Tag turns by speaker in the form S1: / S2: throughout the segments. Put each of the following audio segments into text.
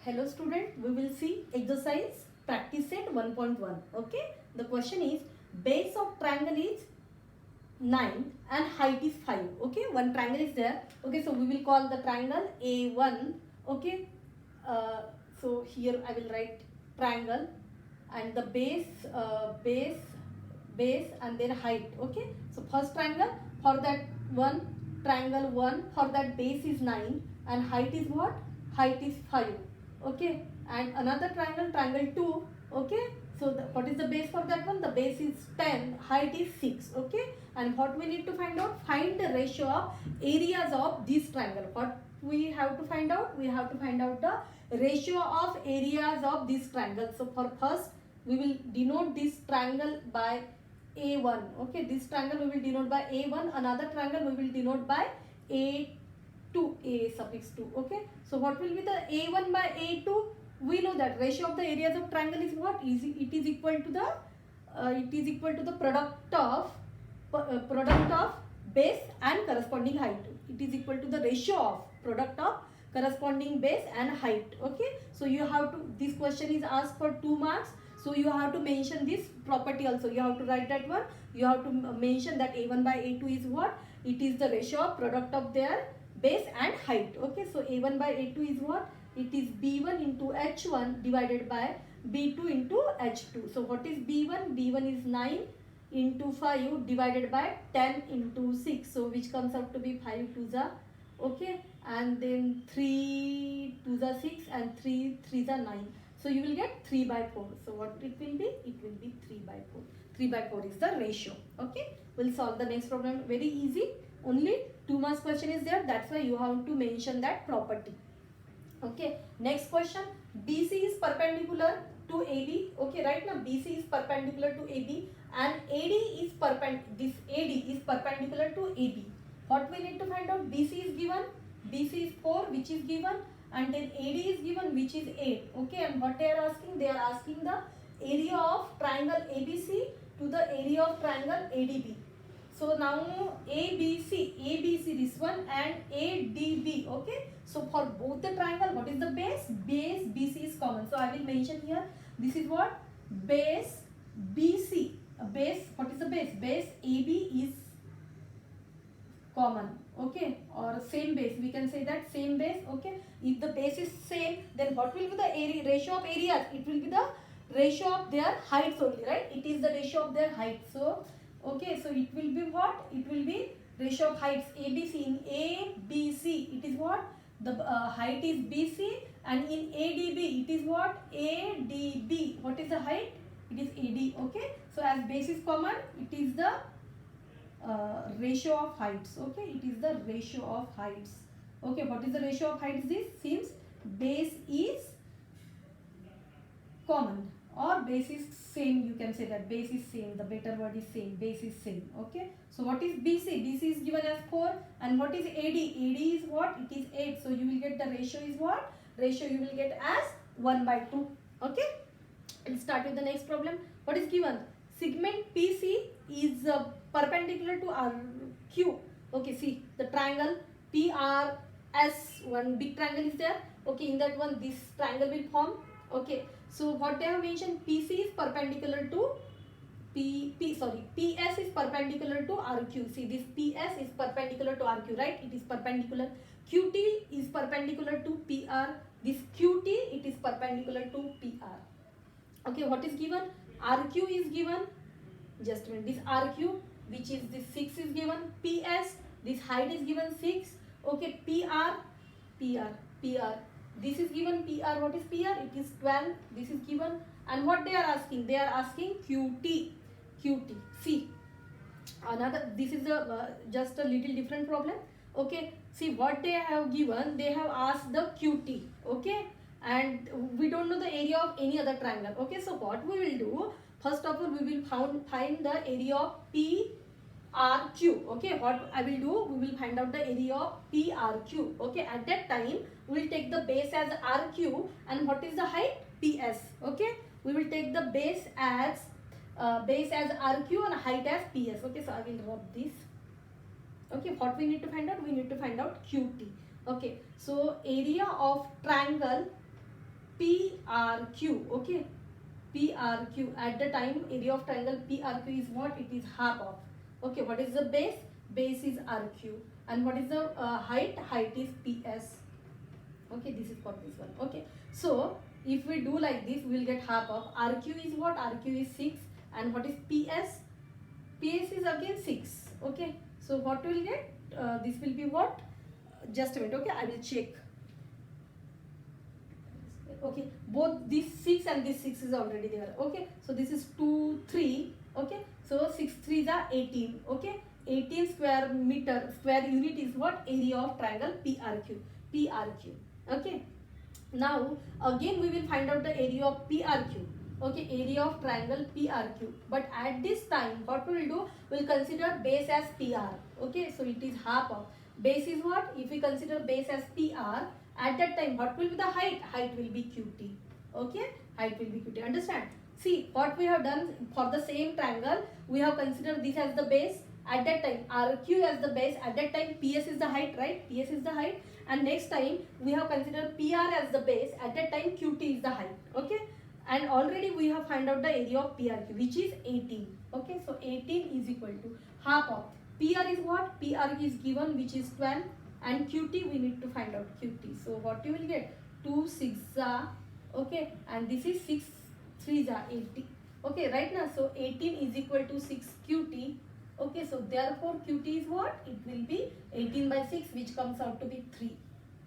S1: Hello student, we will see exercise practice set 1.1. Okay, the question is base of triangle is 9 and height is 5. Okay, one triangle is there. Okay, so we will call the triangle A1. Okay, so here I will write triangle and the base and then height. Okay, so first triangle, for that one triangle 1, for that base is 9 and height is what? Height is 5. Okay, and another triangle 2. Okay, so what is the base for that one? The base is 10, height is 6. Okay, and what we need to find out? Find the ratio of areas of this triangle. What we have to find out? We have to find out the ratio of areas of this triangle. So for first we will denote this triangle by A1. Okay, this triangle we will denote by A1. Another triangle we will denote by A2, A suffix 2. Okay, so what will be the A1 by A2? We know that ratio of the areas of triangle is what? It is equal to the product of base and corresponding height. It is equal to the ratio of product of corresponding base and height. Okay, so you have to, this question is asked for 2 marks. So you have to mention this property also. You have to write that one. You have to mention that A1 by A2 is what? It is the ratio of product of their base and height. Okay, so A1 by A2 is what? It is B1 into H1 divided by B2 into H2. So what is B1? B1 is 9 into 5 divided by 10 into 6. So which comes out to be 5 to the, okay, and then 3 to the 6 and 3 3 the 9. So you will get 3 by 4. So what it will be? It will be 3 by 4. 3 by 4 is the ratio. Okay, we'll solve the next problem. Very easy. Only 2 marks question is there. That's why you have to mention that property. Okay, next question. BC is perpendicular to AB. Okay, right now BC is perpendicular to AB and AD is perpendicular to AB. What we need to find out? BC is given. BC is 4, which is given, and then AD is given, which is 8. Okay, and what they are asking? They are asking the area of triangle ABC to the area of triangle ADB. So now ABC this one and ADB. Okay, so for both the triangle, what is the base? Base BC is common. So I will mention here, this is what? Base BC. Base, what is the base? Base AB is common. Okay, or same base, we can say that same base. Okay, if the base is same, then what will be the area, ratio of areas? It will be the ratio of their heights only, right? It is the ratio of their height. So okay, so it will be what? It will be ratio of heights. ABC, in ABC it is what? The height is BC, and in ADB it is what? ADB. What is the height? It is AD. Okay, so as base is common, it is the ratio of heights. Okay, it is the ratio of heights. Okay, what is the ratio of heights? This seems base is common or base is same. You can say that base is same. The better word is same. Base is same. Okay, so what is BC? BC is given as 4, and what is AD? AD is what? It is 8. So you will get the ratio is what? Ratio you will get as 1 by 2. Okay, let's start with the next problem. What is given? Segment PC is perpendicular to RQ. Okay, see the triangle PRS, one big triangle is there. Okay, in that one this triangle will form. Okay, so what they have mentioned, PC is perpendicular to PS is perpendicular to RQ. See, this PS is perpendicular to RQ, right? It is perpendicular. QT is perpendicular to PR. This QT, it is perpendicular to PR. Okay, what is given? RQ is given. Just a minute. This RQ, which is this 6 is given. PS, this height is given 6. Okay, PR. This is given PR. What is PR? It is 12. This is given. And what they are asking? They are asking QT. See, another. This is just a little different problem. Okay. See what they have given. They have asked the QT. Okay. And we don't know the area of any other triangle. Okay. So what we will do? First of all, we will find the area of PRQ. Okay, what I will do, we will find out the area of PRQ. Okay, at that time, we will take the base as RQ, and what is the height? PS. Okay, we will take the base as RQ and height as PS. Okay, so I will rub this. Okay, what we need to find out? We need to find out QT. Okay, so area of triangle PRQ. Okay, PRQ. At the time, area of triangle PRQ is what? It is half of. Okay, what is the base? Base is RQ. And what is the height? Height is PS. Okay, this is for this one. Okay, so if we do like this, we will get half of RQ is what? RQ is 6. And what is PS? PS is again 6. Okay, so what we will get? This will be what? Just a minute. Okay, I will check. Okay, both this 6 and this 6 is already there. Okay, so this is 2 3. Okay, so 6 3s are 18. Okay, 18 square meter, square unit is what? Area of triangle PRQ. PRQ. Okay, now again we will find out the area of PRQ. Okay, area of triangle PRQ. But at this time, what we will do? We will consider base as PR. Okay, so it is half of. Base is what? If we consider base as PR, at that time, what will be the height? Height will be QT. Okay, height will be QT. Understand? See, what we have done for the same triangle, we have considered this as the base. At that time, RQ as the base. At that time, PS is the height, right? PS is the height. And next time, we have considered PR as the base. At that time, QT is the height. Okay. And already we have found out the area of PRQ, which is 18. Okay, so 18 is equal to half of. PR is what? PR is given, which is 12. And QT, we need to find out QT. So what you will get? 2 6 are, okay, and this is 6 3s are 80. Okay, right now, so 18 is equal to 6 QT. Okay, so therefore QT is what? It will be 18 by 6, which comes out to be 3.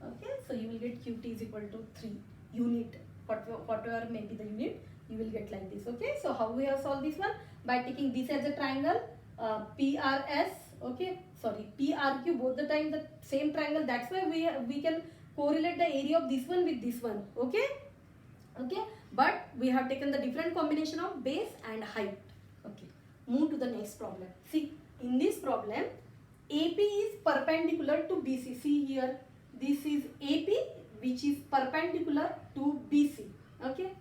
S1: Okay, so you will get QT is equal to 3 unit. Whatever may be the unit, you will get like this. Okay, so how we have solved this one? By taking this as a triangle, PRS, okay, sorry, PRQ, both the time the same triangle. That's why we can correlate the area of this one with this one. Okay, okay, but we have taken the different combination of base and height. Okay, move to the next problem. See, in this problem, AP is perpendicular to BC. See here, this is AP, which is perpendicular to BC. Okay,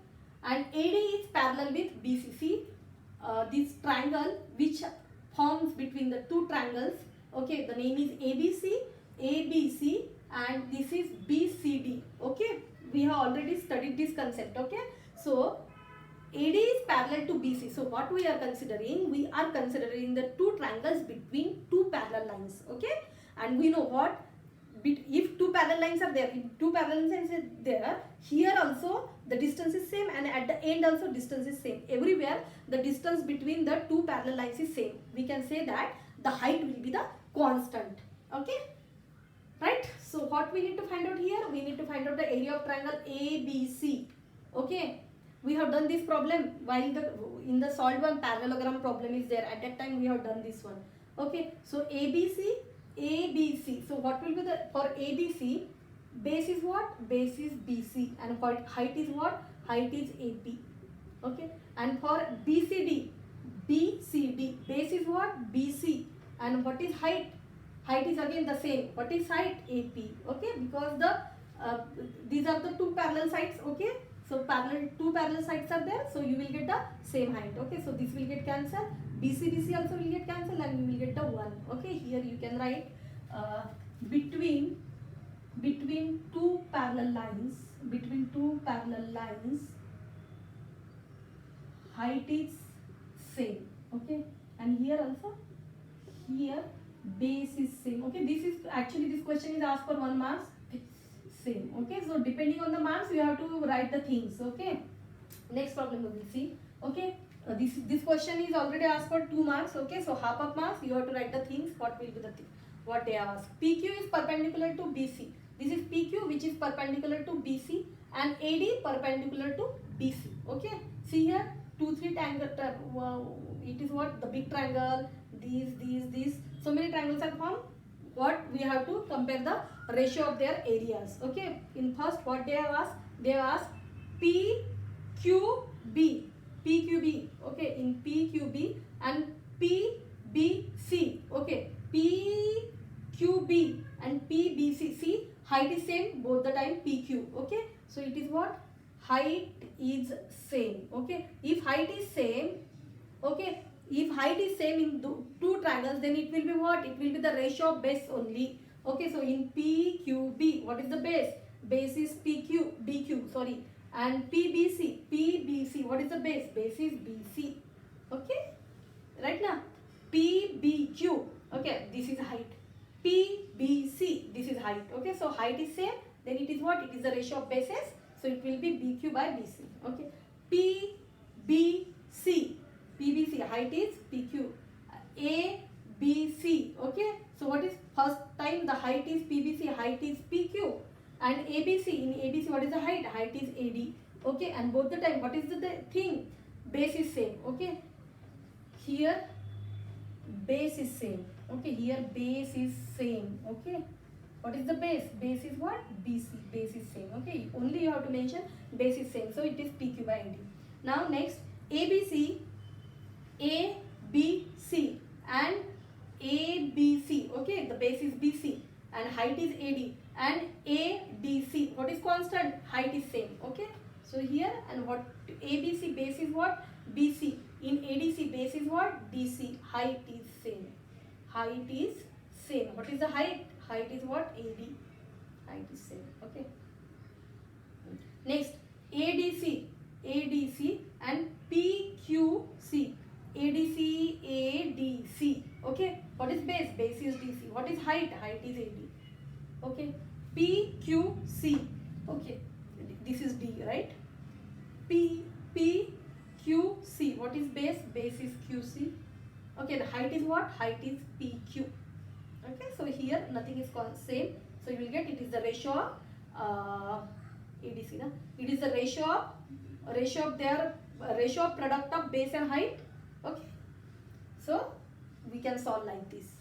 S1: and AD is parallel with BC. See, this triangle which forms between the two triangles. Okay, the name is ABC, and this is BCD. Okay, we have already studied this concept. Okay, so AD is parallel to BC. So what we are considering? We are considering the two triangles between two parallel lines. Okay, and we know what? If two parallel lines are there, here also the distance is same, and at the end also distance is same. Everywhere the distance between the two parallel lines is same. We can say that the height will be the constant. Okay, right? So what we need to find out here? We need to find out the area of triangle ABC. Okay, we have done this problem while in the solved one parallelogram problem is there. At that time we have done this one. Okay, so ABC. So what will be the, for ABC, base is what? Base is BC, and for height is what? Height is AP. Okay, and for BCD, base is what? BC, and what is height? Height is again the same. What is height? AP. Okay, because the these are the two parallel sides. Okay, so two parallel sides are there, so you will get the same height. Okay, so this will get cancelled. BC also will get cancelled, and you will get the 1. Okay, here you can write between two parallel lines, height is same. Okay, and here also, here base is same. Okay, this is actually, this question is asked for 1 marks. Same. Okay, so depending on the marks you have to write the things. Okay, next problem we will see. Okay, this question is already asked for 2 marks. Okay, so half of marks you have to write the things. What will be the what they ask? PQ is perpendicular to BC. This is PQ, which is perpendicular to BC, and AD perpendicular to BC. Okay, see here 2 3 triangle. It is what? The big triangle. These. So many triangles are formed. What we have to compare the ratio of their areas. Okay, in first what they have asked? They have asked PQB. Okay, in PQB and PBC. Okay, PQB and PBC. See, height is same both the time. PQ. Okay, so it is what? Height is same. Okay, if height is same, okay, if height is same in two triangles, then it will be what? It will be the ratio of base only. Okay, so in PQB, what is the base? Base is BQ, sorry. And PBC, what is the base? Base is BC. Okay, right now. PBQ, okay, this is height. PBC, this is height. Okay, so height is same, then it is what? It is the ratio of bases, so it will be BQ by BC. Okay, PBC, height is PQ. ABC, okay, so what is first time the height is PBC, height is PQ, and ABC, in ABC what is the height? Height is AD. Okay, and both the time what is the thing? Base is same. Okay, here base is same. Okay, here base is same. Okay, what is the base? Base is what? BC, base is same. Okay, only you have to mention base is same, so it is PQ by AD. Now next, ABC and ABC. Okay, the base is BC and height is AD, and ADC, what is constant? Height is same. Okay, so here, and what ABC base is what? BC. In ADC base is what? DC. Height is same. Height is same. What is the height? Height is what? AD. Height is same. Okay. Next, ADC and PQC. ADC. Okay. What is base? Base is DC. What is height? Height is AD. Okay. PQC. Okay. This is D, right? PQC. What is base? Base is QC. Okay. The height is what? Height is PQ. Okay. So here nothing is same. So you will get, it is the ratio of ADC. Na? It is the ratio of product of base and height. Okay, so we can solve like this.